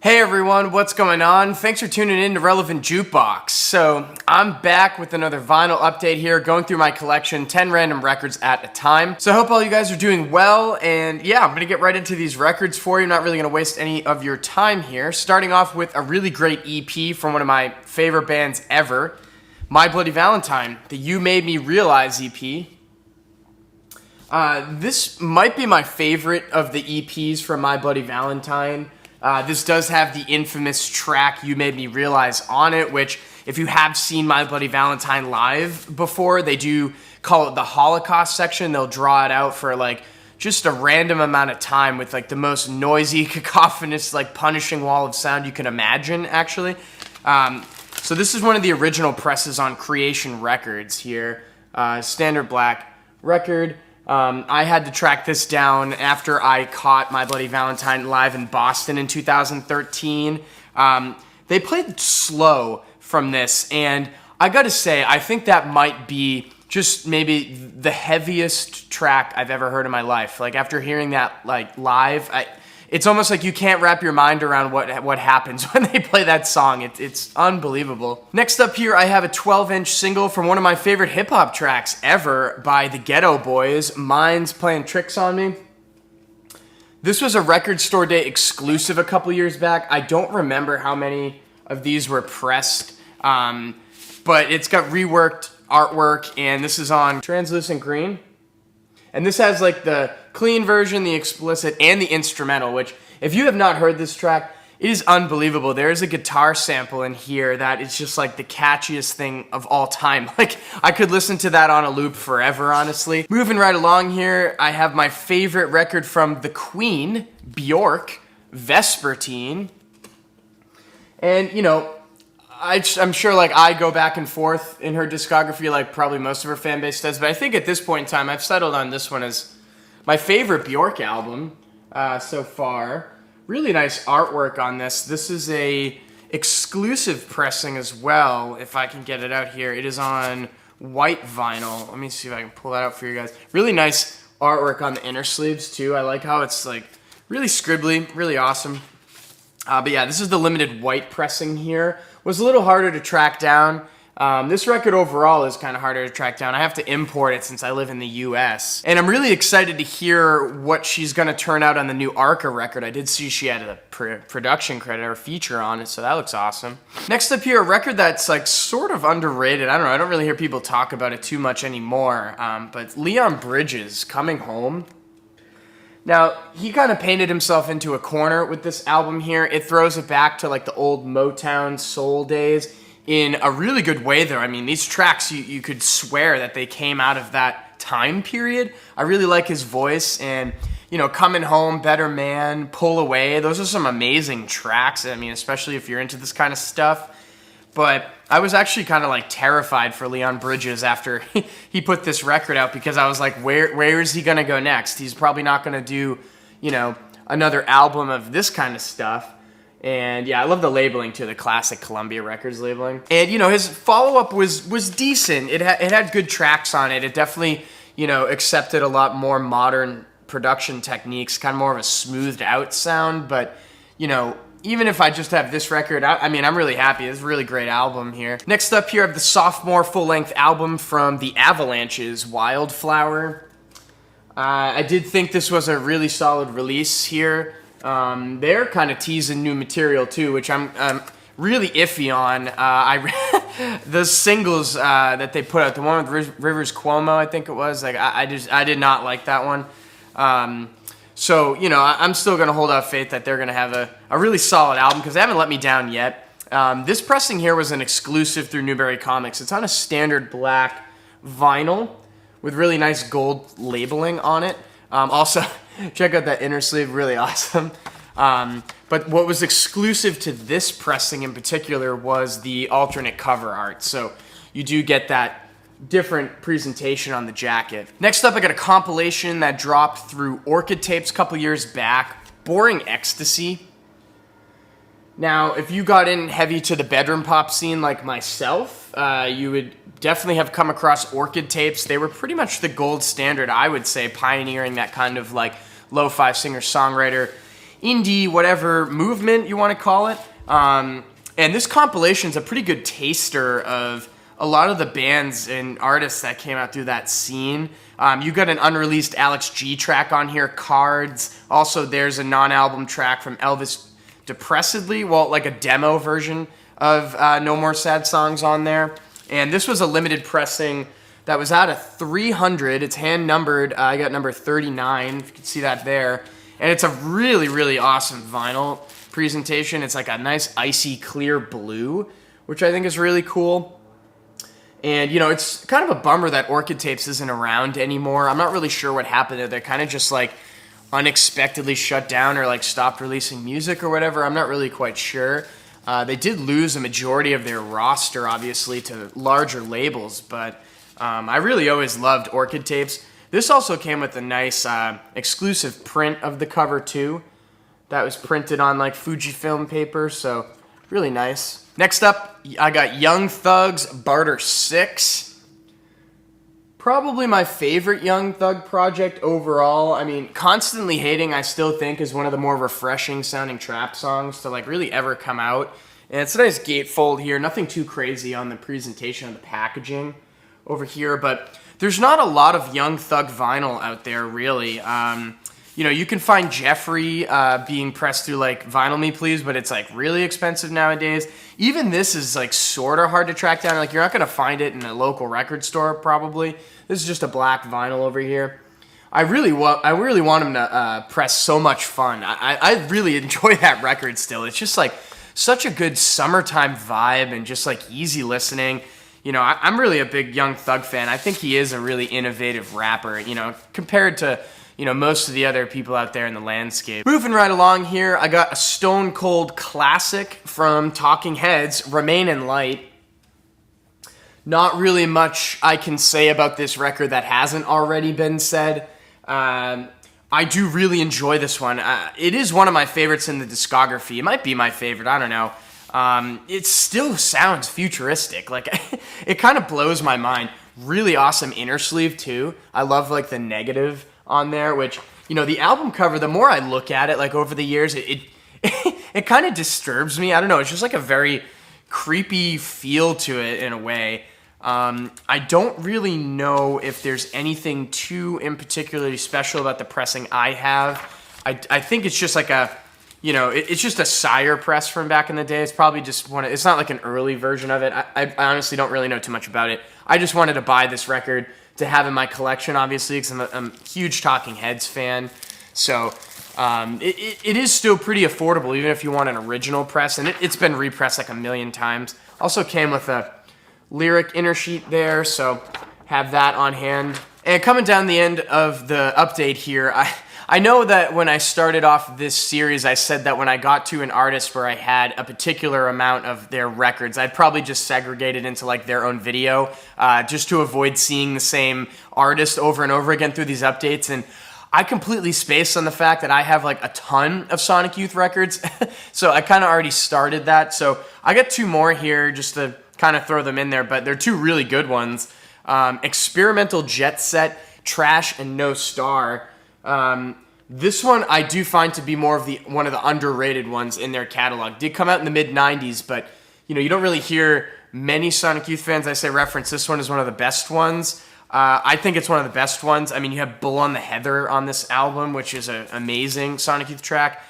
Hey everyone, what's going on? Thanks for tuning in to Relevant Jukebox. So, I'm back with another vinyl update here, going through my collection, 10 random records at a time. So I hope all you guys are doing well, and yeah, I'm gonna get right into these records for you. I'm not really gonna waste any of your time here. Starting off with a really great EP from one of my favorite bands ever, My Bloody Valentine, the You Made Me Realize EP. This might be my favorite of the EPs from My Bloody Valentine. This does have the infamous track You Made Me Realize on it, which if you have seen My Bloody Valentine live before, they do call it the Holocaust section. They'll draw it out for like just a random amount of time with like the most noisy, cacophonous, like punishing wall of sound you can imagine, actually. So this is one of the original presses on Creation Records here. Standard black record. I had to track this down after I caught My Bloody Valentine live in Boston in 2013. They played slow from this, and I gotta say, I think that might be just maybe the heaviest track I've ever heard in my life. Like, after hearing that like live, it's almost like you can't wrap your mind around what happens when they play that song. It's unbelievable. Next up here, I have a 12-inch single from one of my favorite hip-hop tracks ever by the Ghetto Boys, Mine's Playing Tricks on Me. This was a Record Store Day exclusive a couple years back. I don't remember how many of these were pressed, but it's got reworked artwork, and this is on translucent green. And this has like the clean version, the explicit, and the instrumental, which if you have not heard this track, it is unbelievable. There is a guitar sample in here that is just like the catchiest thing of all time. Like, I could listen to that on a loop forever, honestly. Moving right along here, I have my favorite record from the Queen, Bjork Vespertine. And, you know, I'm sure like I go back and forth in her discography like probably most of her fan base does, but I think at this point in time I've settled on this one as my favorite Bjork album so far. Really nice artwork on this. This is a exclusive pressing as well, if I can get it out here. It is on white vinyl. Let me see if I can pull that out for you guys. Really nice artwork on the inner sleeves too. I like how it's like really scribbly, really awesome. But yeah, this is the limited white pressing here. Was a little harder to track down. This record overall is kind of harder to track down. I have to import it since I live in the US. And I'm really excited to hear what she's going to turn out on the new Arca record. I did see she had a production credit or feature on it, so that looks awesome. Next up here, a record that's like sort of underrated. I don't know, I don't really hear people talk about it too much anymore. But Leon Bridges, Coming Home. Now, he kind of painted himself into a corner with this album here. It throws it back to like the old Motown soul days in a really good way, though. I mean, these tracks, you could swear that they came out of that time period. I really like his voice, and, you know, Coming Home, Better Man, Pull Away. Those are some amazing tracks, I mean, especially if you're into this kind of stuff. But I was actually kind of like terrified for Leon Bridges after he put this record out, because I was like, where is he going to go next? He's probably not going to do, you know, another album of this kind of stuff. And yeah, I love the labeling too, the classic Columbia Records labeling. And, you know, his follow-up was decent. It had good tracks on it. It definitely, you know, accepted a lot more modern production techniques, kind of more of a smoothed out sound. But, you know, even if I just have this record, I mean, I'm really happy. It's a really great album here. Next up here, I have the sophomore full-length album from the Avalanches, Wildflower. I did think this was a really solid release here. They're kind of teasing new material too, which I'm really iffy on. The singles that they put out, the one with Rivers Cuomo, I think it was, like I did not like that one. So, you know, I'm still going to hold out faith that they're going to have a really solid album, because they haven't let me down yet. This pressing here was an exclusive through Newberry Comics. It's on a standard black vinyl with really nice gold labeling on it. Also, check out that inner sleeve, really awesome. But what was exclusive to this pressing in particular was the alternate cover art. So you do get that different presentation on the jacket. Next up, I got a compilation that dropped through Orchid tapes a couple years back, Boring Ecstasy. Now, if you got in heavy to the bedroom pop scene like myself, you would definitely have come across Orchid tapes. They were pretty much the gold standard, I would say, pioneering that kind of like lo-fi singer-songwriter indie, whatever movement you want to call it. And this compilation's a pretty good taster of a lot of the bands and artists that came out through that scene. You got an unreleased Alex G track on here, Cards. Also, there's a non-album track from Elvis Depressedly, well, like a demo version of No More Sad Songs on there. And this was a limited pressing that was out of 300. It's hand numbered. I got number 39, if you can see that there. And it's a really, really awesome vinyl presentation. It's like a nice icy clear blue, which I think is really cool. And, you know, it's kind of a bummer that Orchid Tapes isn't around anymore. I'm not really sure what happened there. They're kind of just like unexpectedly shut down or like stopped releasing music or whatever. I'm not really quite sure. They did lose a majority of their roster, obviously, to larger labels, but I really always loved Orchid Tapes. This also came with a nice exclusive print of the cover, too. That was printed on, like, Fujifilm paper, so really nice. Next up, I got Young Thug's Barter 6. Probably my favorite Young Thug project overall. I mean, Constantly Hating, I still think, is one of the more refreshing sounding trap songs to like really ever come out. And it's a nice gatefold here. Nothing too crazy on the presentation of the packaging over here, but there's not a lot of Young Thug vinyl out there, really. You know, you can find Jeffrey being pressed through like Vinyl Me Please, but it's like really expensive nowadays. Even this is like sort of hard to track down. Like you're not going to find it in a local record store probably. This is just a black vinyl over here. I really want him to press So Much Fun. I really enjoy that record still. It's just like such a good summertime vibe and just like easy listening. You know, I'm really a big Young Thug fan. I think he is a really innovative rapper, you know, compared to, you know, most of the other people out there in the landscape. Moving right along here, I got a stone cold classic from Talking Heads, Remain in Light. Not really much I can say about this record that hasn't already been said. I do really enjoy this one. It is one of my favorites in the discography. It might be my favorite, I don't know. It still sounds futuristic. Like, it kind of blows my mind. Really awesome inner sleeve, too. I love, like, the negative on there, which, you know, the album cover, the more I look at it, like, over the years, it kind of disturbs me. I don't know. It's just, like, a very creepy feel to it in a way. I don't really know if there's anything too in particularly special about the pressing I have. I think it's just like a, you know, it's just a sire press from back in the day. It's probably just it's not like an early version of it. I honestly don't really know too much about it. I just wanted to buy this record to have in my collection, obviously, because I'm a huge Talking Heads fan. So it is still pretty affordable, even if you want an original press, and it's been repressed like a million times. Also came with a lyric inner sheet there, so have that on hand. And coming down the end of the update here, I know that when I started off this series, I said that when I got to an artist where I had a particular amount of their records, I'd probably just segregate it into like their own video, just to avoid seeing the same artist over and over again through these updates. And I completely spaced on the fact that I have like a ton of Sonic Youth records, so I kind of already started that. So I got two more here just to kind of throw them in there, but they're two really good ones. Experimental Jet Set, Trash, and No Star. This one I do find to be more of one of the underrated ones in their catalog. Did come out in the mid-90s, but you know, you don't really hear many Sonic Youth fans, I say, reference this one as one of the best ones. I think it's one of the best ones. I mean, you have Bull on the Heather on this album, which is an amazing Sonic Youth track.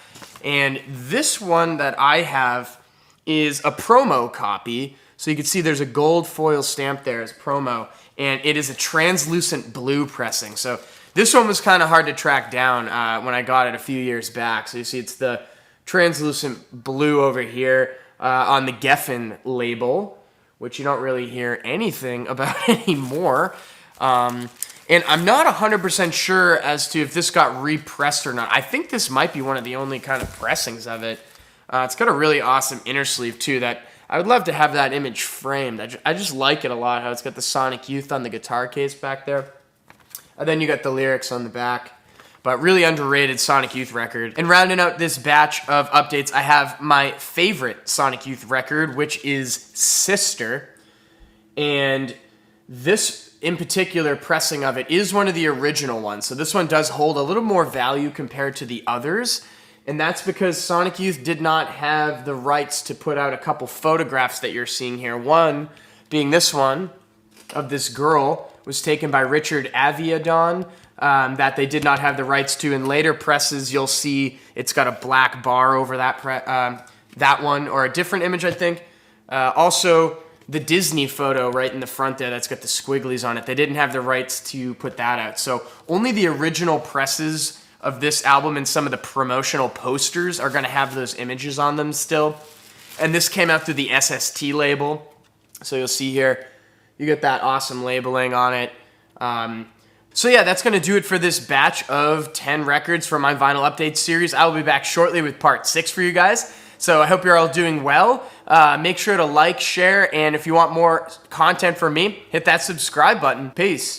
And this one that I have is a promo copy. So you can see there's a gold foil stamp there as promo, and it is a translucent blue pressing. So this one was kind of hard to track down when I got it a few years back. So you see it's the translucent blue over here on the Geffen label, which you don't really hear anything about anymore. And I'm not 100% sure as to if this got repressed or not. I think this might be one of the only kind of pressings of it. It's got a really awesome inner sleeve, too, that I would love to have that image framed. I just like it a lot, how it's got the Sonic Youth on the guitar case back there. And then you got the lyrics on the back. But really underrated Sonic Youth record. And rounding out this batch of updates, I have my favorite Sonic Youth record, which is Sister. And this, in particular, pressing of it is one of the original ones. So this one does hold a little more value compared to the others. And that's because Sonic Youth did not have the rights to put out a couple photographs that you're seeing here. One being this one of this girl was taken by Richard Aviadon, that they did not have the rights to. In later presses, you'll see it's got a black bar over that one, or a different image, I think. Also, the Disney photo right in the front there that's got the squigglies on it. They didn't have the rights to put that out. So only the original presses of this album and some of the promotional posters are going to have those images on them still. And this came out through the SST label. So you'll see here, you get that awesome labeling on it. So yeah, that's going to do it for this batch of 10 records for my Vinyl Updates series. I will be back shortly with part 6 for you guys. So I hope you're all doing well. Make sure to like, share, and if you want more content from me, hit that subscribe button. Peace.